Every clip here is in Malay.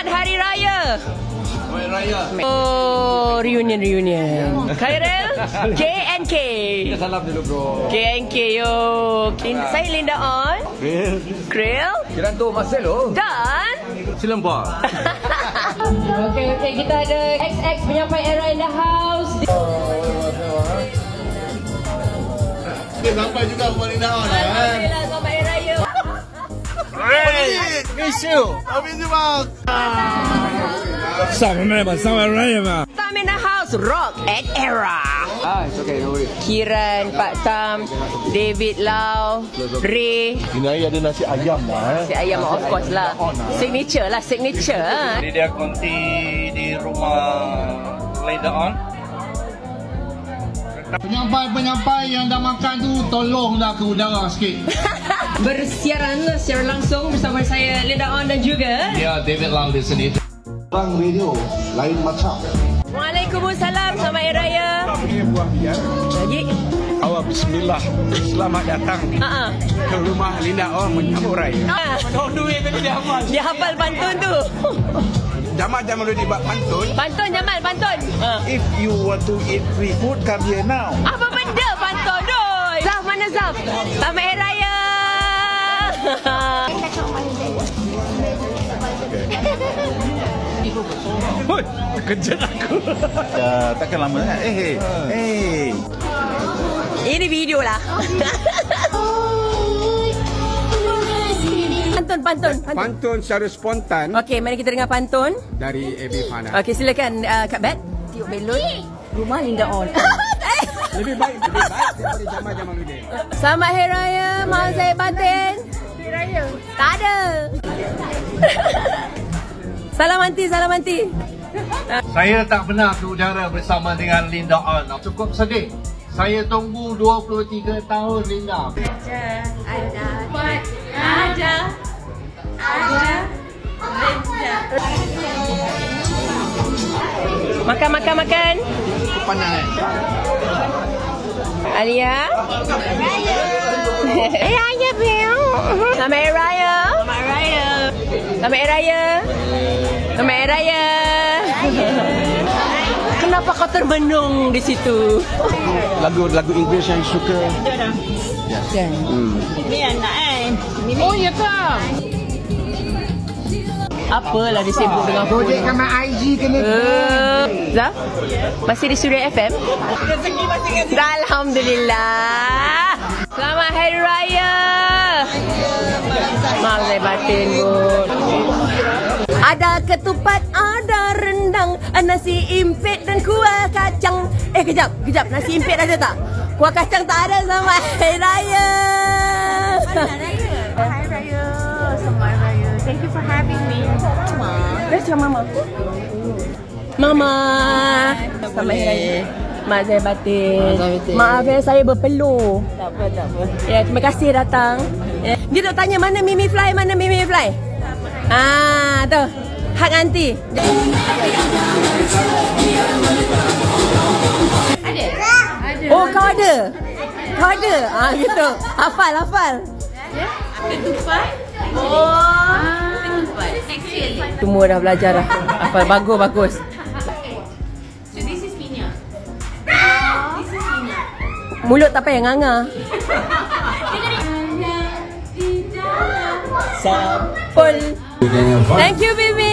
Selamat Hari Raya. Oh, reunion. Khairil, KNK. Kita salam dulu bro. KNK yo. Saya Linda On. Krill. Kiranto Marcelo. Dan Silempar. Okay, kita ada XX penyampai era in the house. Sampai juga rumah Linda On. Alhamdulillah, selamat Hari Raya. Miss you. Miss you bang. Selamat Raya bang. Tam in the house, rock and era. It's okay, no worries. Kiran, Pak Tam, David Lau, Ray. Ini ada nasi ayam lah. Si ayam of course lah. Signature. Jadi dia konti di rumah Linda On. Penyampai yang dah makan tu tolonglah ke udara sikit. Bersiaran secara langsung bersama saya Linda On dan juga Ya, David Lau di sini. Orang radio lain macam. Waalaikumsalam, selamat Hari Raya. Buah biar. Lagi? Awal bismillah. Selamat datang ke rumah Linda On menyambut raya. Tahu duit tadi dia hafal. Dia hafal pantun tu. Jamal boleh dibuat pantun. Pantun Jamal, pantun. If you want to eat free food, come here now. Apa benda pantun doi? Zaf, mana Zaf? Selamat Hari Raya. Hoi, kejut aku. Takkan lama kan? Ini video lah. Pantun Secara spontan Okey, mari kita dengar pantun dari Abi Fana. Okey, silakan Kak Bet. Tiup belon. Rumah Linda On. Lebih baik daripada Jamal ini. Selamat Hari Raya, maaf saya batin. Hari Raya? Tak ada. Salam anti. Saya tak pernah ke udara bersama dengan Linda On. Cukup sedih. Saya tunggu 23 tahun Linda. Ada. Makan. Pandai. Alia. Raya bel. Selamat Hari Raya. Selamat Hari Raya. Kenapa kau termenung di situ? Lagu Inggeris yang suka. Ini anak Oh ya tak? Apalah dia sibuk dengan phone. Projek sama IG kena. Zaf? Masih di Suria FM? Alhamdulillah. Selamat Hari Raya. Maaf saya batin pun. Ada ketupat, ada rendang, nasi impit dan kuah kacang. Kejap. Nasi impit ada tak? Kuah kacang tak ada. Selamat Hari Raya. Hari Raya. Selamat Hari Raya. Thank you for having me. Where's your mama? Mama. Selamat Hari Raya. Mak saya batin. Maaf ya, saya berpeluh. Tak apa. Ya, terima kasih datang. Dia nak tanya mana Mimi Fly. Tu. Hak aunty. Ada. Oh, kau ada? Gitu. Hafal. Ketupat. Ketupat. Actually. Semua dah belajar dah. Hafal. Bagus. So this is minyak. Mulut tak payah nganga. Sampul. Thank you, baby.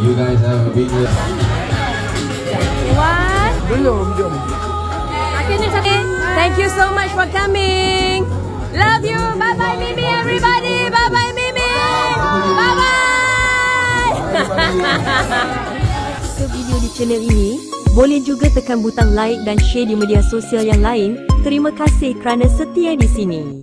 You guys have a big. What? Belum. Thank you so much for coming. Love you. Bye-bye, Mimi, everybody. Bye-bye, Mimi. Bye-bye. Suka video di channel ini, boleh juga tekan butang like dan share di media sosial yang lain. Terima kasih kerana setia di sini.